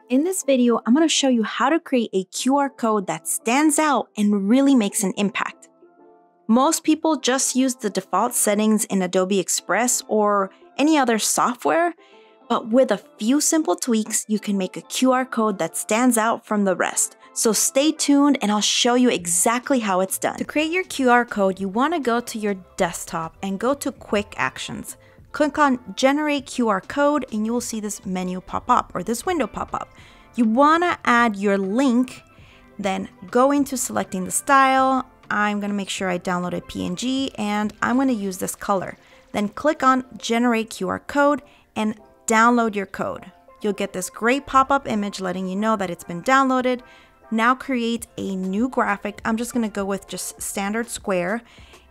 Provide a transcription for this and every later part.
In this video, I'm going to show you how to create a QR code that stands out and really makes an impact. Most people just use the default settings in Adobe Express or any other software, but with a few simple tweaks, you can make a QR code that stands out from the rest. So stay tuned and I'll show you exactly how it's done. To create your QR code, you want to go to your desktop and go to Quick Actions. Click on Generate QR Code and you will see this menu pop up or this window pop up. You want to add your link, then go into selecting the style. I'm going to make sure I download a PNG and I'm going to use this color. Then click on Generate QR Code and download your code. You'll get this great pop-up image letting you know that it's been downloaded. Now create a new graphic. I'm just going to go with just standard square.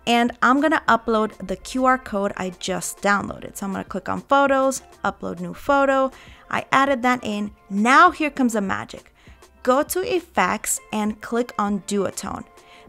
And I'm gonna upload the QR code I just downloaded. So I'm gonna click on Photos, Upload New Photo. I added that in. Now here comes the magic. Go to Effects and click on Duotone.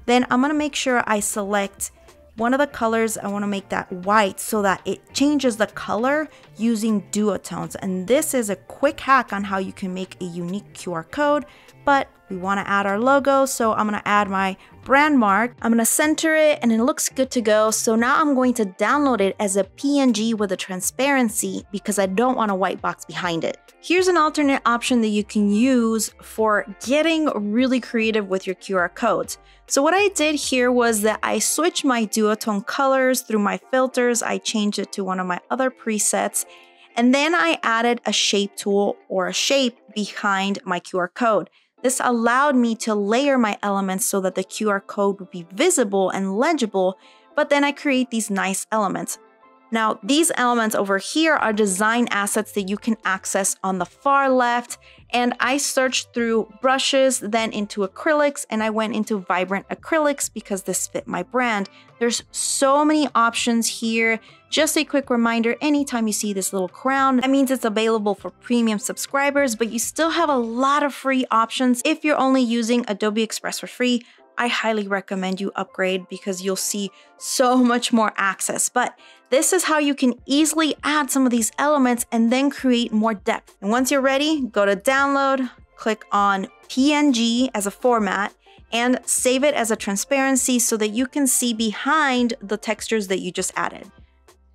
Then I'm gonna make sure I select one of the colors. I wanna make that white so that it changes the color using duotones. And this is a quick hack on how you can make a unique QR code, but we wanna add our logo. So I'm gonna add my brand mark. I'm gonna center it and it looks good to go. So now I'm going to download it as a PNG with a transparency because I don't want a white box behind it. Here's an alternate option that you can use for getting really creative with your QR codes. So what I did here was that I switched my duotone colors through my filters. I changed it to one of my other presets. And then I added a shape tool or a shape behind my QR code. This allowed me to layer my elements so that the QR code would be visible and legible, but then I create these nice elements. Now, these elements over here are design assets that you can access on the far left, and I searched through brushes, then into acrylics, and I went into vibrant acrylics because this fit my brand. There's so many options here. Just a quick reminder, anytime you see this little crown, that means it's available for premium subscribers, but you still have a lot of free options. If you're only using Adobe Express for free, I highly recommend you upgrade because you'll see so much more access. But this is how you can easily add some of these elements and then create more depth. And once you're ready, go to download, click on PNG as a format, and save it as a transparency so that you can see behind the textures that you just added.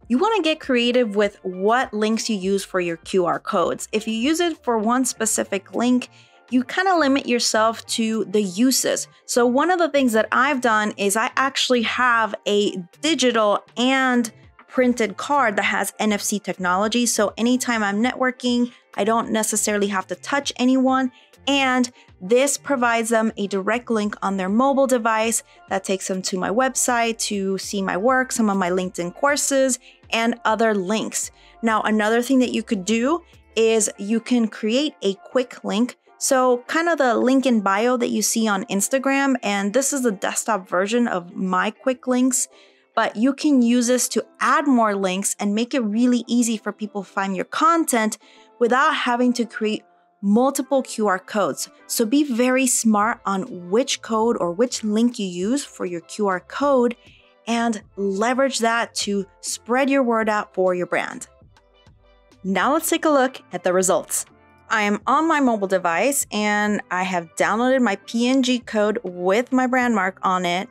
You want to get creative with what links you use for your QR codes. If you use it for one specific link, you kind of limit yourself to the uses. So one of the things that I've done is I actually have a digital and printed card that has NFC technology. So anytime I'm networking, I don't necessarily have to touch anyone. And this provides them a direct link on their mobile device that takes them to my website to see my work, some of my LinkedIn courses, and other links. Now, another thing that you could do is you can create a quick link. So kind of the link in bio that you see on Instagram, and this is the desktop version of my quick links, but you can use this to add more links and make it really easy for people to find your content without having to create multiple QR codes. So be very smart on which code or which link you use for your QR code and leverage that to spread your word out for your brand. Now let's take a look at the results. I am on my mobile device and I have downloaded my PNG code with my brand mark on it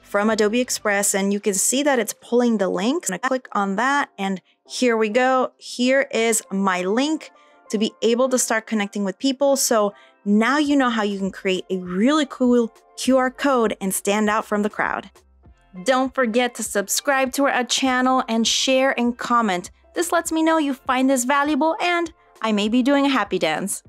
from Adobe Express, and you can see that it's pulling the link. And I click on that and here we go. Here is my link to be able to start connecting with people. So now you know how you can create a really cool QR code and stand out from the crowd. Don't forget to subscribe to our channel and share and comment. This lets me know you find this valuable and I may be doing a happy dance.